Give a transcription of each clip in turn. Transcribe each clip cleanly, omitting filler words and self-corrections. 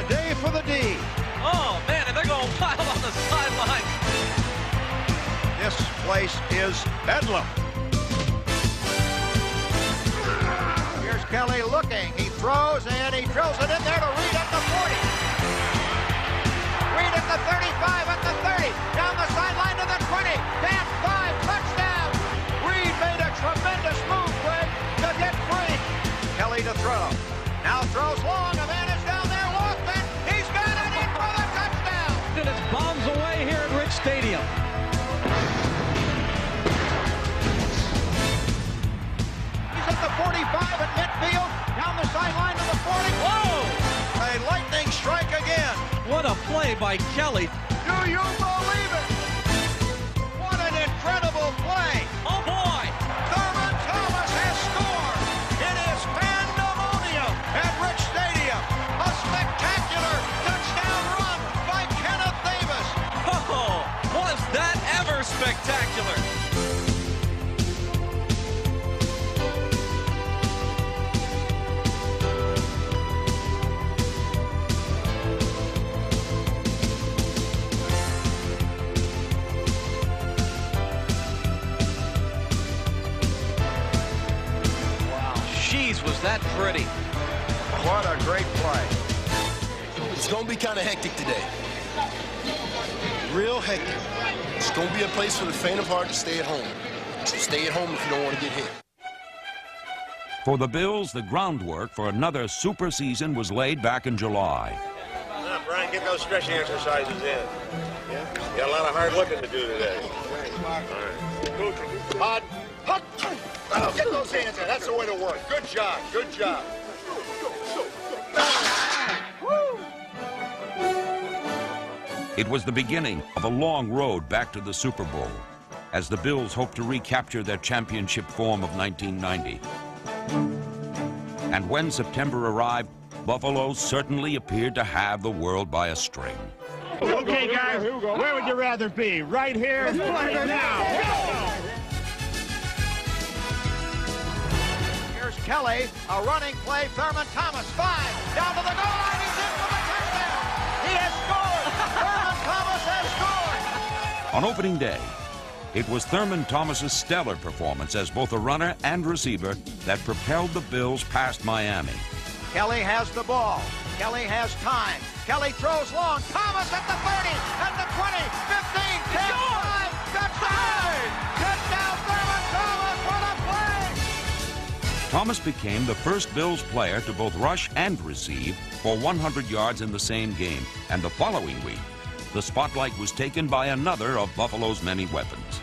day for the D. Oh, man, and they're going wild on the sideline. This place is bedlam. Here's Kelly looking. He throws, and he drills it in there to Reed at the 40. Reed at the 35, at the 30. Down the sideline to the 20. Down 5, touchdown. Reed made a tremendous move, Greg, to get free. Kelly to throw. Now throws long. A man is down there. Lofton. He's got it in for the touchdown. And it's bombs away here at Rich Stadium. He's at the 45 at midfield. Down the sideline to the 40. Whoa! A lightning strike again. What a play by Kelly. Do you believe it? What an incredible play. Oh, boy. Thurman Thomas has scored. It is pandemonium at Rich Stadium. A spectacular touchdown run by Kenneth Davis. Oh, was that ever spectacular? Jeez, was that pretty. What a great play. It's going to be kind of hectic today. Real hectic. It's going to be a place for the faint of heart to stay at home. So stay at home if you don't want to get hit. For the Bills, the groundwork for another super season was laid back in July. Now, Brian, get those stretching exercises in. Yeah? You got a lot of hard looking to do today. All right. Hot. Oh, get those hands in. That's the way to work. Good job. Good job. It was the beginning of a long road back to the Super Bowl, as the Bills hoped to recapture their championship form of 1990. And when September arrived, Buffalo certainly appeared to have the world by a string. Okay, guys, where would you rather be? Right here? Now. Here's Kelly, a running play. Thurman Thomas, 5, down to the goal line. He's in for the touchdown. He has scored. Thurman Thomas has scored. On opening day, it was Thurman Thomas's stellar performance as both a runner and receiver that propelled the Bills past Miami. Kelly has the ball. Kelly has time. Kelly throws long. Thomas at the 30, at the 20, 15, 10, 5. Touchdown! Touchdown, Thurman Thomas. What a play! Thomas became the first Bills player to both rush and receive for 100 yards in the same game. And the following week, the spotlight was taken by another of Buffalo's many weapons.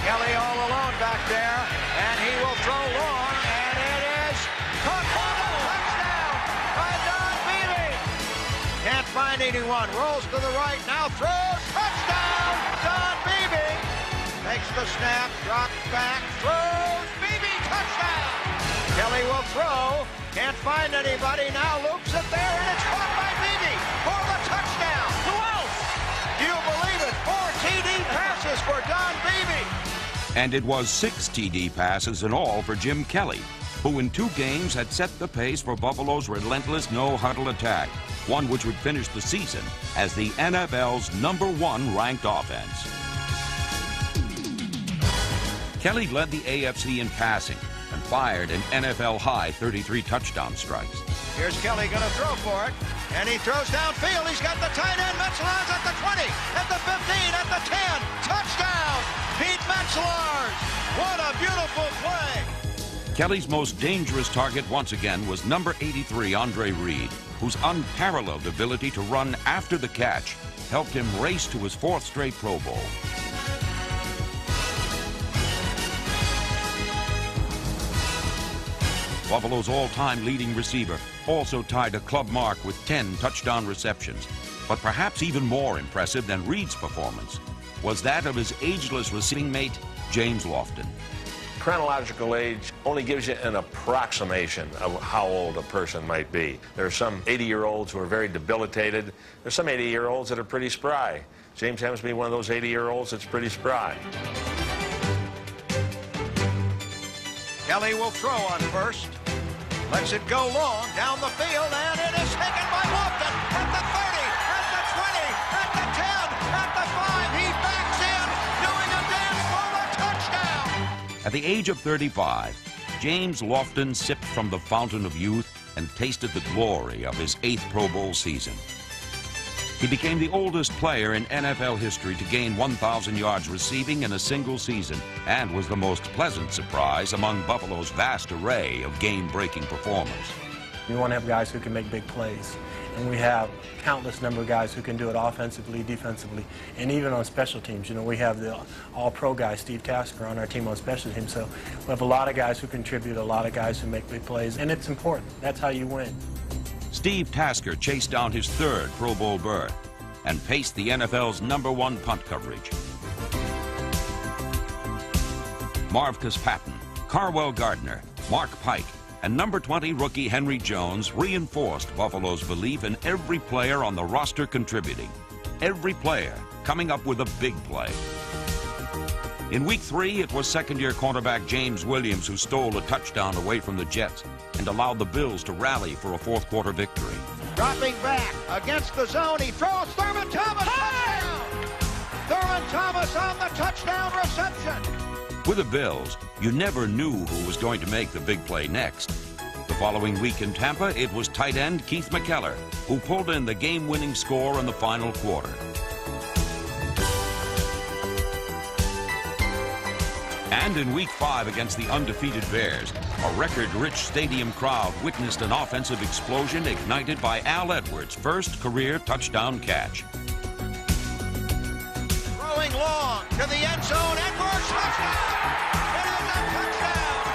Kelly all alone back there, and he will throw long, and it is caught for the touchdown by Don Beebe. Can't find anyone. Rolls to the right, now throws. Touchdown, Don Beebe. Makes the snap, drops back, throws. Beebe, touchdown. Kelly will throw. Can't find anybody. Now loops it there, and it's caught by Beebe for the touchdown. Who else? Do you believe it? 4 TD passes for Don Beebe. And it was 6 TD passes in all for Jim Kelly, who in 2 games had set the pace for Buffalo's relentless no-huddle attack, one which would finish the season as the NFL's #1 ranked offense. Kelly led the AFC in passing and fired an NFL-high 33 touchdown strikes. Here's Kelly going to throw for it, and he throws downfield. He's got the tight end. Metzelaars at the 20, at the 15, at the 10. Touchdown, Pete Metzelaars. What a beautiful play. Kelly's most dangerous target once again was number 83, Andre Reed, whose unparalleled ability to run after the catch helped him race to his 4th straight Pro Bowl. Buffalo's all-time leading receiver also tied a club mark with 10 touchdown receptions. But perhaps even more impressive than Reed's performance was that of his ageless receiving mate, James Lofton. Chronological age only gives you an approximation of how old a person might be. There are some 80-year-olds who are very debilitated. There's some 80-year-olds that are pretty spry. James happens to be one of those 80-year-olds that's pretty spry. Kelly will throw on first. Lets it go long down the field, and it is taken by Lofton at the At the age of 35, James Lofton sipped from the fountain of youth and tasted the glory of his 8th Pro Bowl season. He became the oldest player in NFL history to gain 1,000 yards receiving in a single season and was the most pleasant surprise among Buffalo's vast array of game-breaking performers. You want to have guys who can make big plays, and we have countless number of guys who can do it offensively, defensively, and even on special teams. You know, we have the all-pro guy, Steve Tasker, on our team on special teams, so we have a lot of guys who contribute, a lot of guys who make big plays, and it's important. That's how you win. Steve Tasker chased down his 3rd Pro Bowl berth and paced the NFL's #1 punt coverage. Marvcus Patton, Carwell Gardner, Mark Pike, and number 20 rookie Henry Jones reinforced Buffalo's belief in every player on the roster contributing, every player coming up with a big play. In week 3, it was second-year cornerback James Williams who stole a touchdown away from the Jets and allowed the Bills to rally for a 4th-quarter victory. Dropping back against the zone, he throws. Thurman Thomas, touchdown! Thurman Thomas on the touchdown reception. With the Bills, you never knew who was going to make the big play next. The following week in Tampa, it was tight end Keith McKellar who pulled in the game-winning score in the final quarter. And in week 5 against the undefeated Bears, a record-rich stadium crowd witnessed an offensive explosion ignited by Al Edwards' first career touchdown catch. Throwing long to the end zone, Edwards, touchdown! It is a touchdown!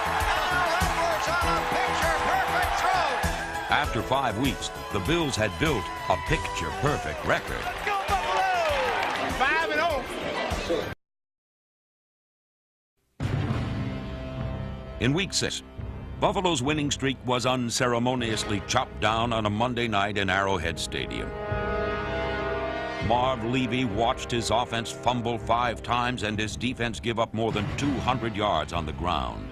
Al Edwards on a picture-perfect throw! After 5 weeks, the Bills had built a picture-perfect record. Go Buffalo! 5-0. In week 6, Buffalo's winning streak was unceremoniously chopped down on a Monday night in Arrowhead Stadium. Marv Levy watched his offense fumble 5 times and his defense give up more than 200 yards on the ground.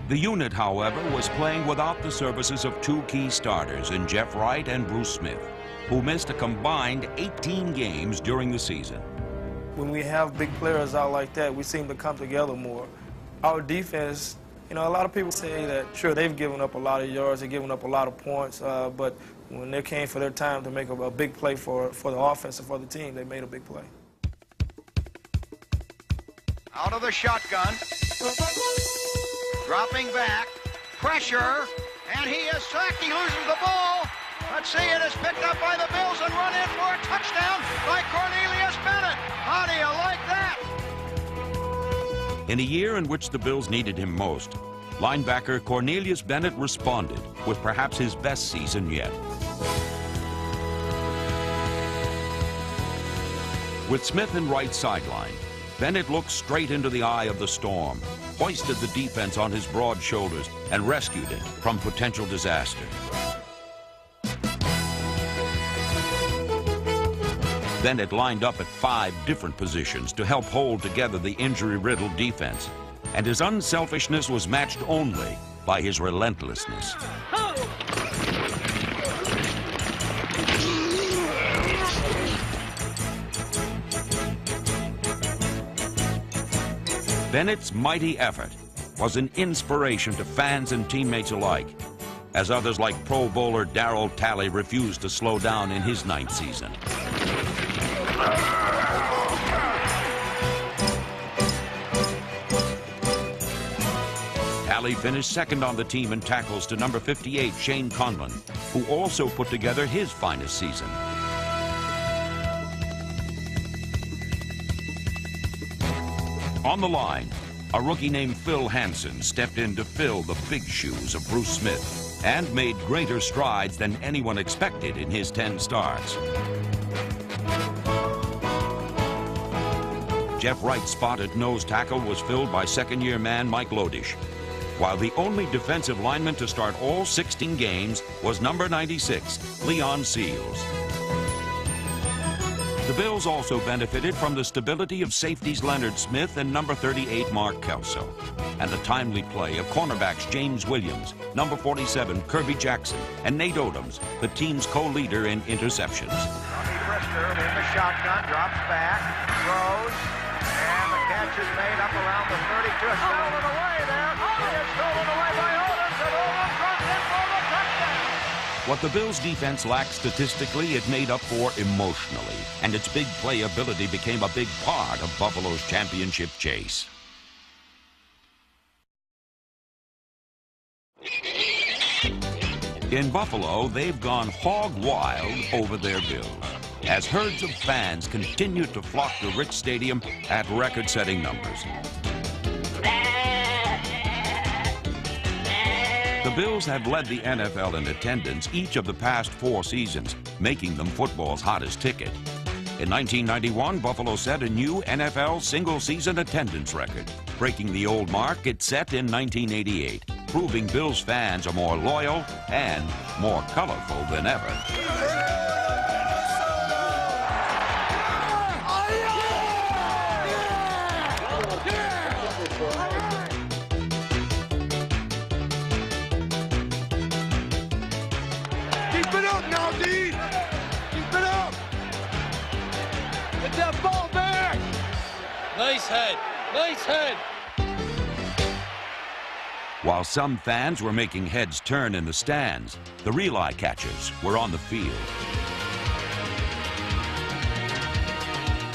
The unit, however, was playing without the services of 2 key starters in Jeff Wright and Bruce Smith, who missed a combined 18 games during the season. When we have big players out like that, we seem to come together more. Our defense, you know, a lot of people say that, sure, they've given up a lot of yards, they've given up a lot of points, but when it came for their time to make a big play for the offense and for the team, they made a big play. Out of the shotgun. Dropping back. Pressure. And he is sacked. He loses the ball. Let's see, it is picked up by the Bills and run in for a touchdown by Cornelius Bennett. How do you like that? In a year in which the Bills needed him most, linebacker Cornelius Bennett responded with perhaps his best season yet. With Smith and Wright sidelined, Bennett looked straight into the eye of the storm, hoisted the defense on his broad shoulders, and rescued it from potential disaster. Bennett lined up at 5 different positions to help hold together the injury-riddled defense, and his unselfishness was matched only by his relentlessness. Bennett's mighty effort was an inspiration to fans and teammates alike, as others like Pro Bowler Darryl Talley refused to slow down in his 9th season. Talley finished second on the team in tackles to number 58, Shane Conlon, who also put together his finest season. On the line, a rookie named Phil Hansen stepped in to fill the big shoes of Bruce Smith and made greater strides than anyone expected in his 10 starts. Jeff Wright's spot at nose tackle was filled by second-year man Mike Lodish, while the only defensive lineman to start all 16 games was number 96, Leon Seals. The Bills also benefited from the stability of safeties Leonard Smith and number 38, Mark Kelso, and the timely play of cornerbacks James Williams, number 47, Kirby Jackson, and Nate Odoms, the team's co-leader in interceptions. Tony Brister in the shotgun, drops back, throws, and the catch Weeks is made up around the 32. It's stolen away there. It is stolen away by Odom, and Odom comes in for the touchdown. What the Bills' defense lacked statistically, it made up for emotionally, and its big play ability became a big part of Buffalo's championship chase. In Buffalo, they've gone hog wild over their Bills, as herds of fans continue to flock to Rich Stadium at record-setting numbers. The Bills have led the NFL in attendance each of the past 4 seasons, making them football's hottest ticket. In 1991, Buffalo set a new NFL single-season attendance record, breaking the old mark it set in 1988, proving Bills fans are more loyal and more colorful than ever. Keep it up now, D. Keep it up. Get that ball back. Nice head. Nice head. While some fans were making heads turn in the stands, the real eye catchers were on the field.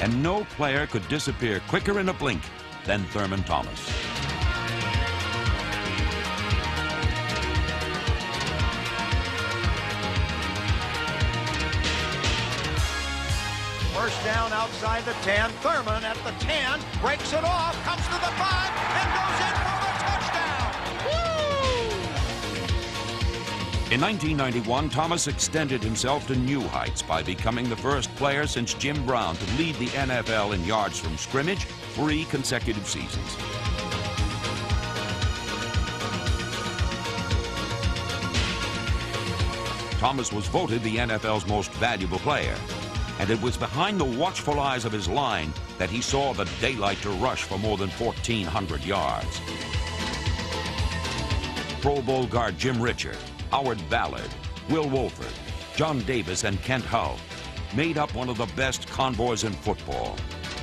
And no player could disappear quicker in a blink than Thurman Thomas. First down outside the 10. Thurman at the 10, breaks it off, comes to the 5, and goes in for the touchdown. In 1991, Thomas extended himself to new heights by becoming the first player since Jim Brown to lead the NFL in yards from scrimmage 3 consecutive seasons. Thomas was voted the NFL's most valuable player, and it was behind the watchful eyes of his line that he saw the daylight to rush for more than 1,400 yards. Pro Bowl guard Jim Richard, Howard Ballard, Will Wolford, John Davis, and Kent Hull made up one of the best convoys in football,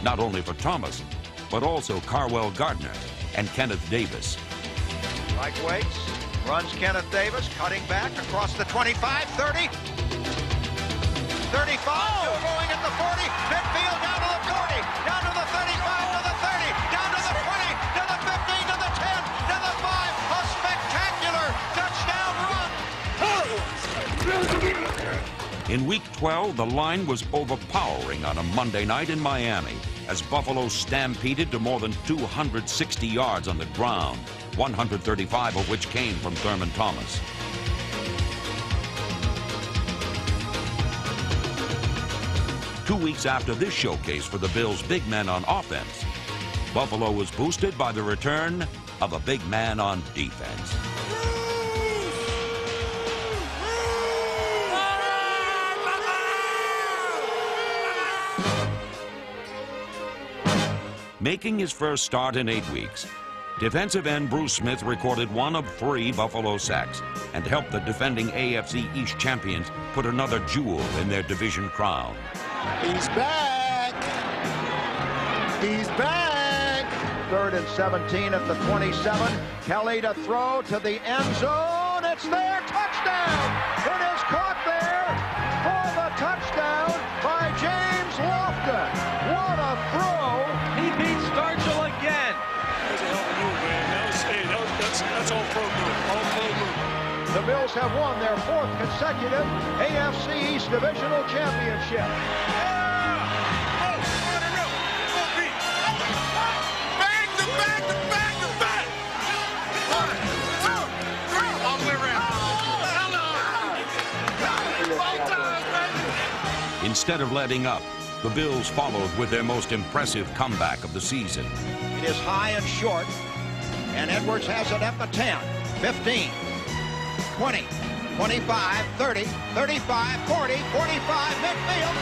not only for Thomas, but also Carwell Gardner and Kenneth Davis. Mike Waits runs Kenneth Davis, cutting back across the 25, 30, 35, going at the 40, midfield down to the 40, down to the 35, to the 30, down to the 20, to the 15, to the 10, to the 5, a spectacular touchdown run. In Week 12, the line was overpowering on a Monday night in Miami as Buffalo stampeded to more than 260 yards on the ground, 135 of which came from Thurman Thomas. Two weeks after this showcase for the Bills' big men on offense, Buffalo was boosted by the return of a big man on defense. Making his first start in 8 weeks, defensive end Bruce Smith recorded 1 of 3 Buffalo sacks and helped the defending AFC East champions put another jewel in their division crown. He's back. He's back. 3rd and 17 at the 27. Kelly to throw to the end zone. It's there. Touchdown. It is caught there for the touchdown by James Lofton. What a throw. He beat Stargell again. That's a hell of a move, man. That's all pro move. All pro move. The Bills have won their 4th consecutive AFC East Divisional Championship. Instead of letting up, the Bills followed with their most impressive comeback of the season. It is high and short, and Edwards has it at the 10, 15, 20, 25, 30, 35, 40, 45, midfield.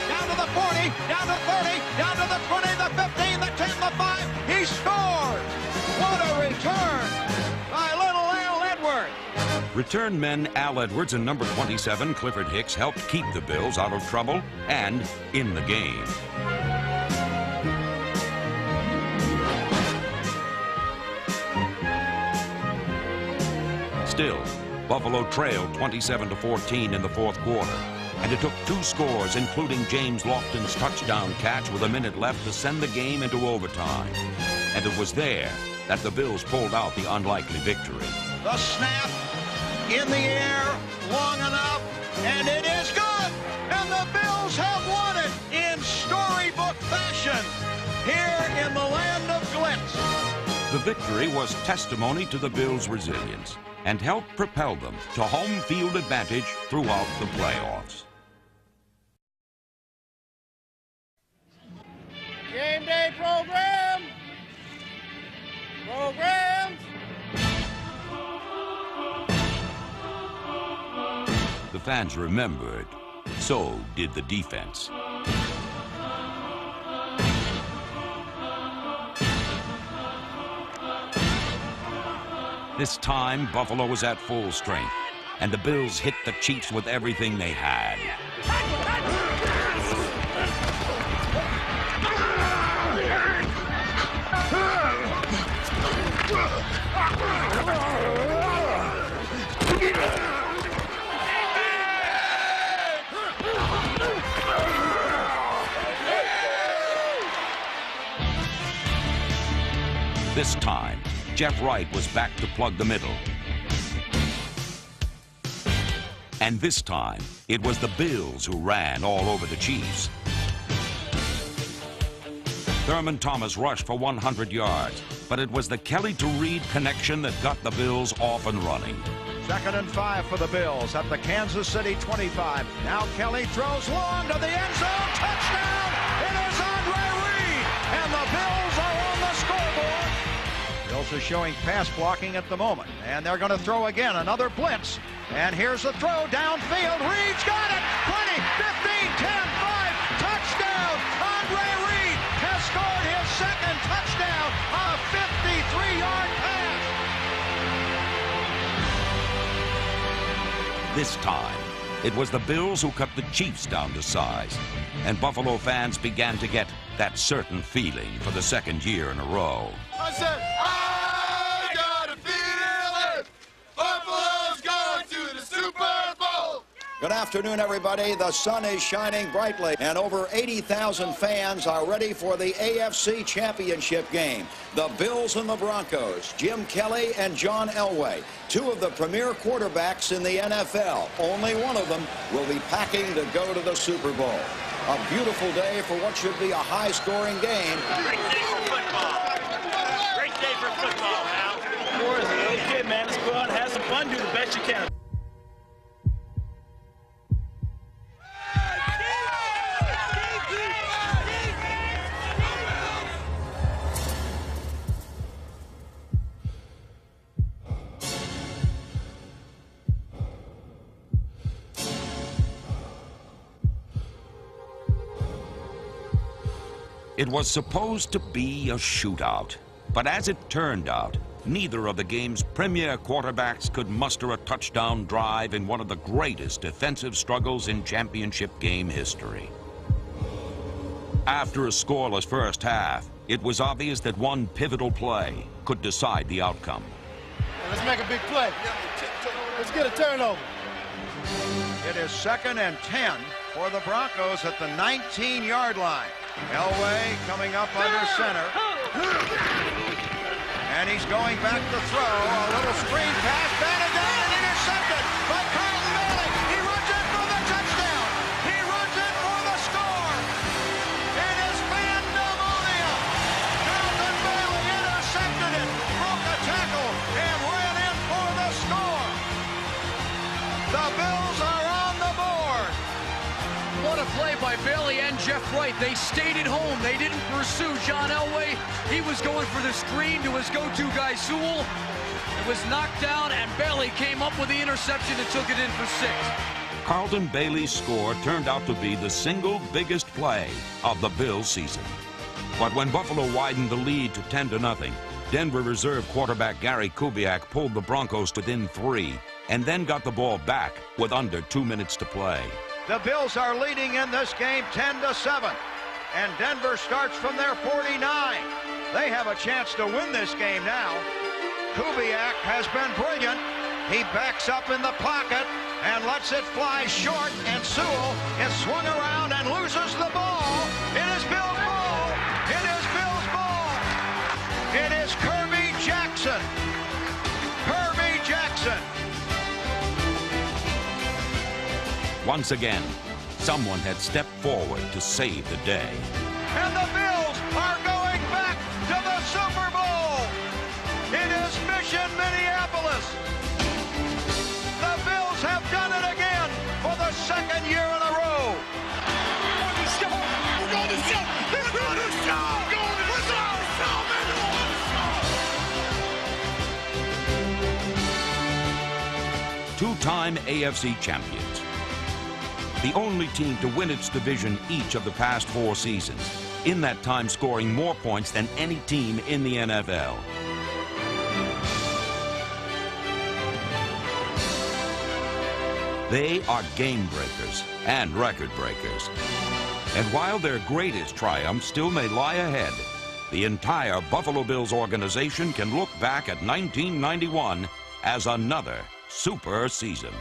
Down to the 40, down to 30, down to the 20, the 15, the 10, the 5. He scores! What a return by little Al Edwards. Return men Al Edwards and number 27 Clifford Hicks helped keep the Bills out of trouble and in the game. Still, Buffalo trailed 27-14 in the fourth quarter, and it took 2 scores, including James Lofton's touchdown catch with a minute left, to send the game into overtime. And it was there that the Bills pulled out the unlikely victory. The snap in the air long enough, and it is good. And the Bills have won it in storybook fashion here in the land of glitz. The victory was testimony to the Bills' resilience and helped propel them to home field advantage throughout the playoffs. Game day program. Programs. The fans remembered, so did the defense. This time, Buffalo was at full strength, and the Bills hit the Chiefs with everything they had. This time, Jeff Wright was back to plug the middle. And this time, it was the Bills who ran all over the Chiefs. Thurman Thomas rushed for 100 yards, but it was the Kelly to Reed connection that got the Bills off and running. 2nd and 5 for the Bills at the Kansas City 25. Now Kelly throws long to the end zone. Touchdown! It is Andre Reed, and the Bills are on the scoreboard. Bills are showing pass blocking at the moment, and they're going to throw again, another blitz. And here's the throw downfield. Reed's got it. 20, 15, 10, 5. Touchdown! Andre Reed has scored his 2nd touchdown on a 53-yard pass. This time, it was the Bills who cut the Chiefs down to size, and Buffalo fans began to get that certain feeling for the 2nd year in a row. I said, I got a feeling Buffalo's going to the Super Bowl. Good afternoon, everybody. The sun is shining brightly, and over 80,000 fans are ready for the AFC Championship game. The Bills and the Broncos, Jim Kelly and John Elway, 2 of the premier quarterbacks in the NFL. Only one of them will be packing to go to the Super Bowl. A beautiful day for what should be a high-scoring game. Great day for football. Great day for football, Al. Of course, as a little kid, man, let's go out and have some fun, do the best you can. It was supposed to be a shootout, but as it turned out, neither of the game's premier quarterbacks could muster a touchdown drive in one of the greatest defensive struggles in championship game history. After a scoreless first half, it was obvious that one pivotal play could decide the outcome. Let's make a big play. Let's get a turnover. It is 2nd and 10 for the Broncos at the 19-yard line. Elway coming up under center. And he's going back to throw. A little screen pass, batted down and intercepted by Carlton Bailey. He runs in for the touchdown. He runs in for the score. It is pandemonium. Carlton Bailey intercepted it, broke a tackle, and ran in for the score. The Bills are on the board. What a play by Bailey and Jeff Wright. They stayed at home. They didn't pursue John Elway. He was going for the screen to his go-to guy, Sewell. It was knocked down, and Bailey came up with the interception and took it in for 6. Carlton Bailey's score turned out to be the single biggest play of the Bills season. But when Buffalo widened the lead to 10-0, Denver reserve quarterback Gary Kubiak pulled the Broncos within 3 and then got the ball back with under 2 minutes to play. The Bills are leading in this game 10-7, and Denver starts from their 49. They have a chance to win this game now. Kubiak has been brilliant. He backs up in the pocket and lets it fly short, and Sewell is swung around and loses the ball. It is Bill's ball. It is Bill's ball. It is Kirby Jackson. Kirby Jackson. Once again, someone had stepped forward to save the day. And the Bills are going back to the Super Bowl. It is Mission Minneapolis. The Bills have done it again for the second year in a row. We're going to show. We're going to show. We're going to show. We're going to show. Two-time AFC champions. The only team to win its division each of the past 4 seasons, in that time scoring more points than any team in the NFL. They are game breakers and record breakers. And while their greatest triumph still may lie ahead, the entire Buffalo Bills organization can look back at 1991 as another super season.